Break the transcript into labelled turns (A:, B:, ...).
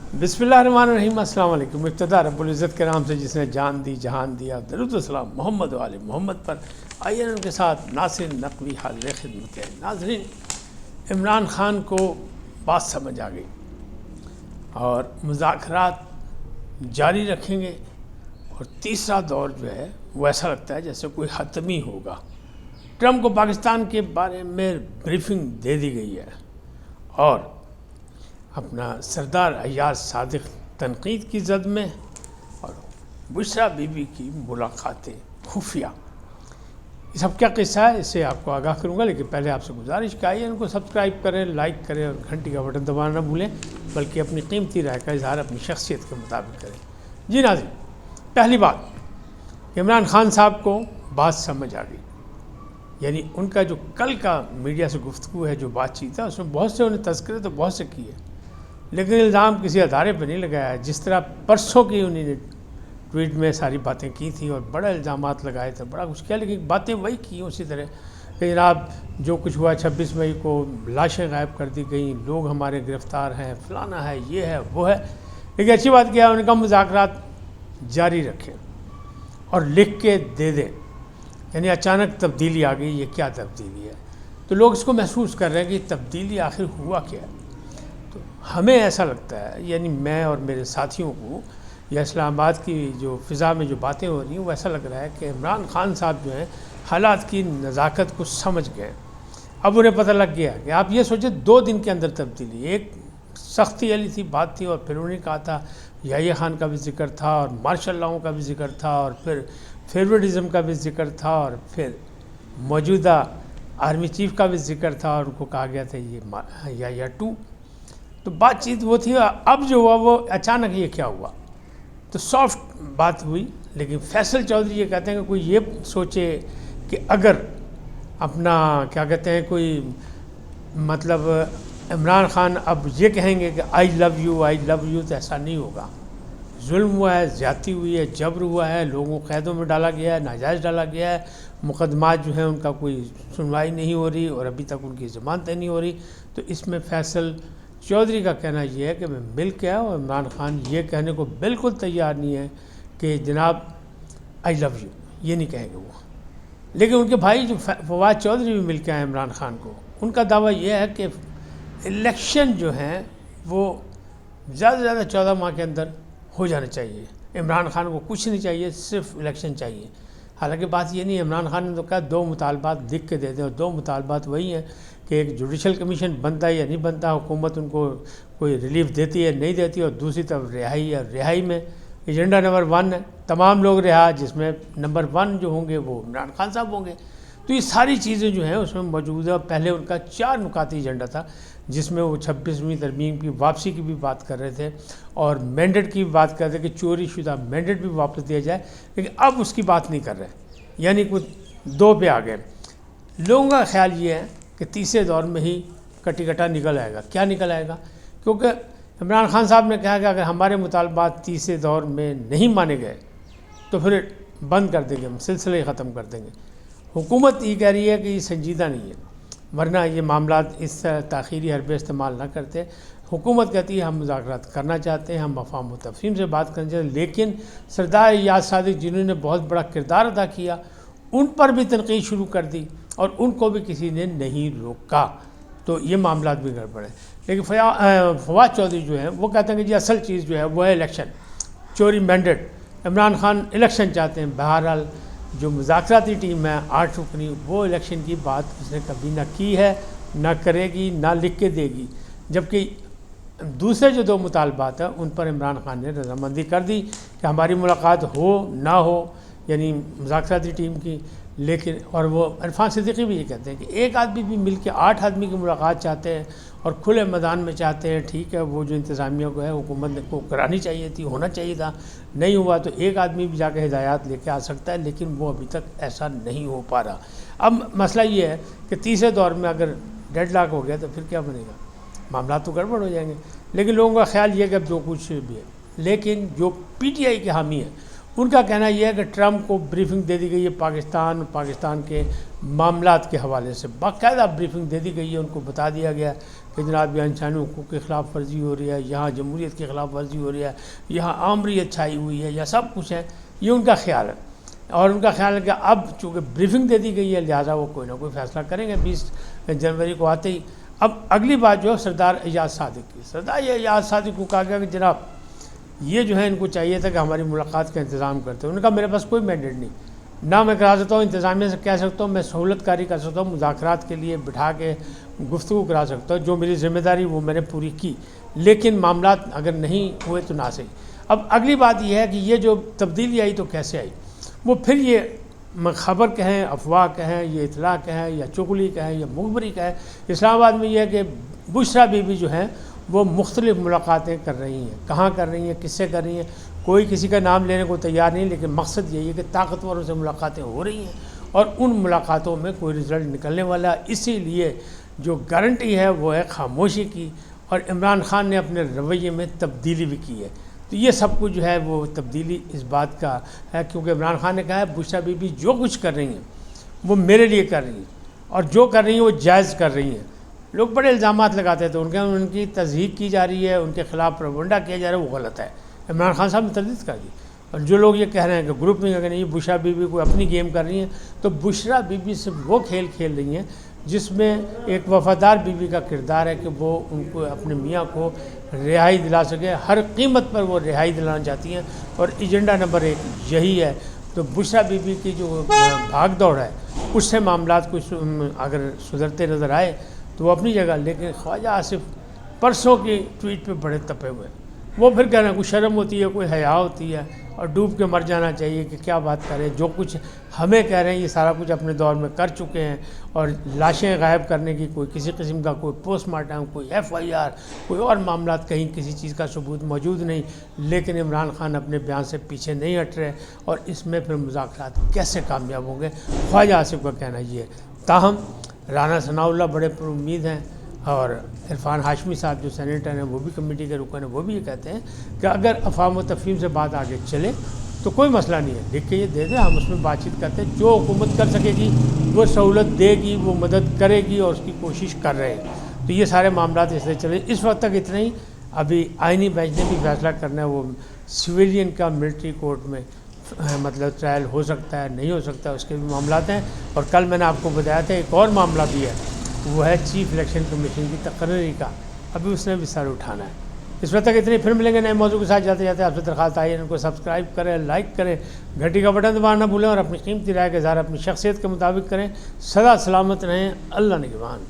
A: بسم اللہ الرحمن الرحیم۔ السلام علیکم۔ ابتدا رب العزت کے نام سے جس نے جان دی جہان دیا، درود و سلام محمد و آل محمد پر۔ آئیے ان کے ساتھ ناصر نقوی حال خدمت ہے۔ ناظرین، عمران خان کو بات سمجھ آ گئی اور مذاکرات جاری رکھیں گے، اور تیسرا دور جو ہے وہ ایسا لگتا ہے جیسے کوئی حتمی ہوگا۔ ٹرمپ کو پاکستان کے بارے میں بریفنگ دے دی گئی ہے، اور اپنا سردار ایاز صادق تنقید کی زد میں، اور بشریٰ بی بی کی ملاقاتیں خفیہ۔ یہ سب کیا قصہ ہے، اس سے آپ کو آگاہ کروں گا، لیکن پہلے آپ سے گزارش کہ آئیے ان کو سبسکرائب کریں، لائک کریں اور گھنٹی کا بٹن دبانا نہ بھولیں، بلکہ اپنی قیمتی رائے کا اظہار اپنی شخصیت کے مطابق کریں۔ جی ناظرین، پہلی بات کہ عمران خان صاحب کو بات سمجھ آ گئی، یعنی ان کا جو کل کا میڈیا سے گفتگو ہے، جو بات چیت ہے، اس میں بہت سے انہیں تذکرے تو بہت سے کیے، لیکن الزام کسی ادارے پہ نہیں لگایا ہے۔ جس طرح پرسوں کی انہوں نے ٹویٹ میں ساری باتیں کی تھیں اور بڑے الزامات لگائے تھے، بڑا کچھ کیا، لیکن باتیں وہی کی اسی طرح کہ جناب جو کچھ ہوا 26 مئی کو لاشیں غائب کر دی گئیں، لوگ ہمارے گرفتار ہیں، فلانا ہے، یہ ہے، وہ ہے۔ لیکن اچھی بات کیا ہے، ان کا مذاکرات جاری رکھیں اور لکھ کے دے دیں، یعنی اچانک تبدیلی آ گئی، یہ کیا تبدیلی ہے؟ تو لوگ اس کو محسوس کر رہے ہیں کہ تبدیلی آخر ہوا کیا ہے۔ تو ہمیں ایسا لگتا ہے، یعنی میں اور میرے ساتھیوں کو، یا اسلام آباد کی جو فضا میں جو باتیں ہو رہی ہیں، وہ ایسا لگ رہا ہے کہ عمران خان صاحب جو ہیں حالات کی نزاکت کو سمجھ گئے۔ اب انہیں پتہ لگ گیا کہ آپ یہ سوچیں 2 دن کے اندر تبدیلی، ایک سختی والی تھی بات تھی، اور پھر انہوں نے کہا تھا یحییٰ خان کا بھی ذکر تھا، اور مارشل لاؤں کا بھی ذکر تھا، اور پھر فیوریٹزم کا بھی ذکر تھا، اور پھر موجودہ آرمی چیف کا بھی ذکر تھا، اور ان کو کہا گیا تھا یہ یحییٰ 2۔ تو بات چیت وہ تھی، اب جو ہوا وہ اچانک یہ کیا ہوا، تو سافٹ بات ہوئی۔ لیکن فیصل چودھری یہ کہتے ہیں کہ کوئی یہ سوچے کہ اگر اپنا کیا کہتے ہیں کوئی مطلب عمران خان اب یہ کہیں گے کہ آئی love you I love you, تو ایسا نہیں ہوگا۔ ظلم ہوا ہے، زیادتی ہوئی ہے، جبر ہوا ہے، لوگوں کو قیدوں میں ڈالا گیا ہے، ناجائز ڈالا گیا ہے، مقدمات جو ہیں ان کا کوئی سنوائی نہیں ہو رہی، اور ابھی تک ان کی ضمانتیں نہیں ہو رہی۔ تو اس میں فیصل چودھری کا کہنا یہ ہے کہ میں مل کے آیا، اور عمران خان یہ کہنے کو بالکل تیار نہیں ہے کہ جناب آئی لو یو، یہ نہیں کہیں گے وہ۔ لیکن ان کے بھائی جو فواد چودھری بھی مل کے آئے عمران خان کو، ان کا دعویٰ یہ ہے کہ الیکشن جو ہیں وہ زیادہ سے زیادہ 14 ماہ کے اندر ہو جانا چاہیے، عمران خان کو کچھ نہیں چاہیے، صرف الیکشن چاہیے۔ حالانکہ بات یہ نہیں ہے، عمران خان نے تو کہا 2 مطالبات لکھ کے دے دیں، اور 2 مطالبات وہی ہیں کہ ایک جوڈیشل کمیشن بنتا ہے یا نہیں بنتا، حکومت ان کو کوئی ریلیف دیتی ہے نہیں دیتی، اور دوسری طرف رہائی ہے۔ رہائی میں ایجنڈا نمبر 1 ہے تمام لوگ رہا، جس میں نمبر 1 جو ہوں گے وہ عمران خان صاحب ہوں گے۔ تو یہ ساری چیزیں جو ہیں اس میں موجود ہے۔ پہلے ان کا 4 نکاتی ایجنڈا تھا، جس میں وہ 26ویں ترمیم کی واپسی کی بھی بات کر رہے تھے، اور مینڈیٹ کی بھی بات کر رہے تھے کہ چوری شدہ مینڈیٹ بھی واپس دیا جائے، لیکن اب اس کی بات نہیں کر رہے، یعنی کچھ 2 پہ آ گئے۔ لوگوں کا خیال یہ ہے کہ تیسرے دور میں ہی کٹی کٹا نکل آئے گا۔ کیا نکل آئے گا؟ کیونکہ عمران خان صاحب نے کہا کہ اگر ہمارے مطالبات تیسرے دور میں نہیں مانے گئے تو پھر بند کر دیں گے، ہم سلسلہ ہی ختم کر دیں گے۔ حکومت یہ کہہ رہی ہے کہ یہ سنجیدہ نہیں ہے، ورنہ یہ معاملات اس تاخیری حربے استعمال نہ کرتے۔ حکومت کہتی ہے ہم مذاکرات کرنا چاہتے ہیں، ہم مفاہم و تفہیم سے بات کرنا چاہتے ہیں، لیکن سردار ایاز صادق جنہوں نے بہت بڑا کردار ادا کیا، ان پر بھی تنقید شروع کر دی، اور ان کو بھی کسی نے نہیں روکا، تو یہ معاملات بھی گڑبڑ ہیں۔ لیکن فواد چودھری جو ہیں وہ کہتے ہیں کہ جی اصل چیز جو ہے وہ ہے الیکشن، چوری مینڈیٹ۔ عمران خان الیکشن چاہتے ہیں۔ بہرحال جو مذاکراتی ٹیم ہے 8 رکنی، وہ الیکشن کی بات اس نے کبھی نہ کی ہے، نہ کرے گی، نہ لکھ کے دے گی، جبکہ دوسرے جو 2 مطالبات ہیں ان پر عمران خان نے رضامندی کر دی کہ ہماری ملاقات ہو نہ ہو، یعنی مذاکراتی ٹیم کی۔ لیکن اور وہ عرفان صدیقی بھی یہ کہتے ہیں کہ ایک آدمی بھی مل کے 8 آدمی کی ملاقات چاہتے ہیں اور کھلے میدان میں چاہتے ہیں، ٹھیک ہے، وہ جو انتظامیہ کو ہے حکومت کو کرانی چاہیے تھی، ہونا چاہیے تھا، نہیں ہوا، تو ایک آدمی بھی جا کے ہدایات لے کے آ سکتا ہے، لیکن وہ ابھی تک ایسا نہیں ہو پا رہا۔ اب مسئلہ یہ ہے کہ تیسرے دور میں اگر ڈیڈ لاک ہو گیا تو پھر کیا بنے گا؟ معاملات تو گڑبڑ ہو جائیں گے۔ لیکن لوگوں کا خیال یہ ہے کہ اب جو کچھ بھی ہے، لیکن جو پی ٹی آئی کے حامی ہیں ان کا کہنا یہ ہے کہ ٹرمپ کو بریفنگ دے دی گئی ہے پاکستان کے معاملات کے حوالے سے، باقاعدہ بریفنگ دے دی گئی ہے، ان کو بتا دیا گیا کہ جناب یہاں انسانی حقوق کی خلاف ورزی ہو رہی ہے، یہاں جمہوریت کی خلاف ورزی ہو رہی ہے، یہاں آمریت چھائی ہوئی ہے، یا سب کچھ ہے، یہ ان کا خیال ہے۔ اور ان کا خیال ہے کہ اب چونکہ بریفنگ دے دی گئی ہے لہٰذا وہ کوئی نہ کوئی فیصلہ کریں گے 20 جنوری کو آتے ہی۔ اب اگلی بات جو ہے سردار ایاز صادق کی، سردار ایاز صادق کو کہا گیا کہ جناب یہ جو ہے ان کو چاہیے تھا کہ ہماری ملاقات کا انتظام کرتے ہیں۔ انہوں نے کہا میرے پاس کوئی مینڈیٹ نہیں، نہ میں کرا سکتا ہوں، انتظامیہ سے کہہ سکتا ہوں، میں سہولت کاری کر سکتا ہوں، مذاکرات کے لیے بٹھا کے گفتگو کرا سکتا ہوں، جو میری ذمہ داری وہ میں نے پوری کی، لیکن معاملات اگر نہیں ہوئے تو نہ صحیح۔ اب اگلی بات یہ ہے کہ یہ جو تبدیلی آئی تو کیسے آئی؟ وہ پھر یہ خبر کہیں، افواہ کہیں، یہ اطلاع کہیں، یا چغلی کہیں، یا مخبری کہیں، اسلام آباد میں یہ ہے کہ بشریٰ بی بی جو ہیں وہ مختلف ملاقاتیں کر رہی ہیں، کہاں کر رہی ہیں، کس سے کر رہی ہیں، کوئی کسی کا نام لینے کو تیار نہیں، لیکن مقصد یہی ہے کہ طاقتوروں سے ملاقاتیں ہو رہی ہیں اور ان ملاقاتوں میں کوئی رزلٹ نکلنے والا ہے۔ اسی لیے جو گارنٹی ہے وہ ہے خاموشی کی، اور عمران خان نے اپنے رویے میں تبدیلی بھی کی ہے۔ تو یہ سب کچھ جو ہے وہ تبدیلی اس بات کا ہے، کیونکہ عمران خان نے کہا ہے بشریٰ بی بی جو کچھ کر رہی ہیں وہ میرے لیے کر رہی ہیں، اور جو کر رہی ہیں وہ جائز کر رہی ہیں۔ لوگ بڑے الزامات لگاتے تھے ان کی تضحیق کی جا رہی ہے، ان کے خلاف پروپیگنڈا کیا جا رہا ہے، وہ غلط ہے۔ عمران خان صاحب نے تردید کر دی، اور جو لوگ یہ کہہ رہے ہیں کہ گروپ میں اگر نہیں بشریٰ بی بی کوئی اپنی گیم کر رہی ہیں، تو بشریٰ بی بی سے وہ کھیل کھیل رہی ہیں جس میں ایک وفادار بیوی کا کردار ہے کہ وہ ان کو اپنے میاں کو رہائی دلا سکے، ہر قیمت پر وہ رہائی دلانا چاہتی ہیں، اور ایجنڈا نمبر 1 یہی ہے۔ تو بشریٰ بی بی کی جو بھاگ دوڑ ہے اس سے معاملات کچھ اگر سدھرتے نظر آئے تو وہ اپنی جگہ، لیکن خواجہ آصف پرسوں کی ٹویٹ پہ بڑے تپے ہوئے، وہ پھر کہہ رہے ہیں کوئی شرم ہوتی ہے، کوئی حیا ہوتی ہے، اور ڈوب کے مر جانا چاہیے کہ کیا بات کریں، جو کچھ ہمیں کہہ رہے ہیں یہ سارا کچھ اپنے دور میں کر چکے ہیں، اور لاشیں غائب کرنے کی کوئی کسی قسم کا کوئی پوسٹ مارٹم، کوئی FIR، کوئی اور معاملات، کہیں کسی چیز کا ثبوت موجود نہیں، لیکن عمران خان اپنے بیان سے پیچھے نہیں ہٹ رہے، اور اس میں پھر مذاکرات کیسے کامیاب ہوں گے، خواجہ آصف کا کہنا یہ ہے۔ تاہم رانا ثناء اللہ بڑے پر امید ہیں، اور عرفان ہاشمی صاحب جو سینیٹر ہیں وہ بھی کمیٹی کے رکن ہیں، وہ بھی یہ کہتے ہیں کہ اگر افہام و تفہیم سے بات آگے چلے تو کوئی مسئلہ نہیں ہے، لکھ کے یہ دے دیں، ہم اس میں بات چیت کرتے ہیں، جو حکومت کر سکے گی وہ سہولت دے گی، وہ مدد کرے گی، اور اس کی کوشش کر رہے ہیں۔ تو یہ سارے معاملات اس طرح چلے۔ اس وقت تک اتنا ہی، ابھی آئینی بینچ نے بھی فیصلہ کرنا ہے، وہ سویلین کا ملٹری کورٹ میں مطلب ٹرائل ہو سکتا ہے، نہیں ہو سکتا ہے، اس کے بھی معاملات ہیں۔ اور کل میں نے آپ کو بتایا تھا ایک اور معاملہ بھی ہے، وہ ہے چیف الیکشن کمیشن کی تقرری کا، ابھی اس نے بھی سر اٹھانا ہے۔ اس وقت تک اتنی، پھر ملیں گے نئے موضوع کے ساتھ۔ جاتے جاتے آپ سے درخواست آئی ہے ان کو سبسکرائب کریں، لائک کریں، گھنٹی کا بٹن دبانا نہ بھولیں، اور اپنی قیمتی رائے کا اظہار اپنی شخصیت کے مطابق کریں۔ سدا سلامت رہیں، اللہ نگہبان۔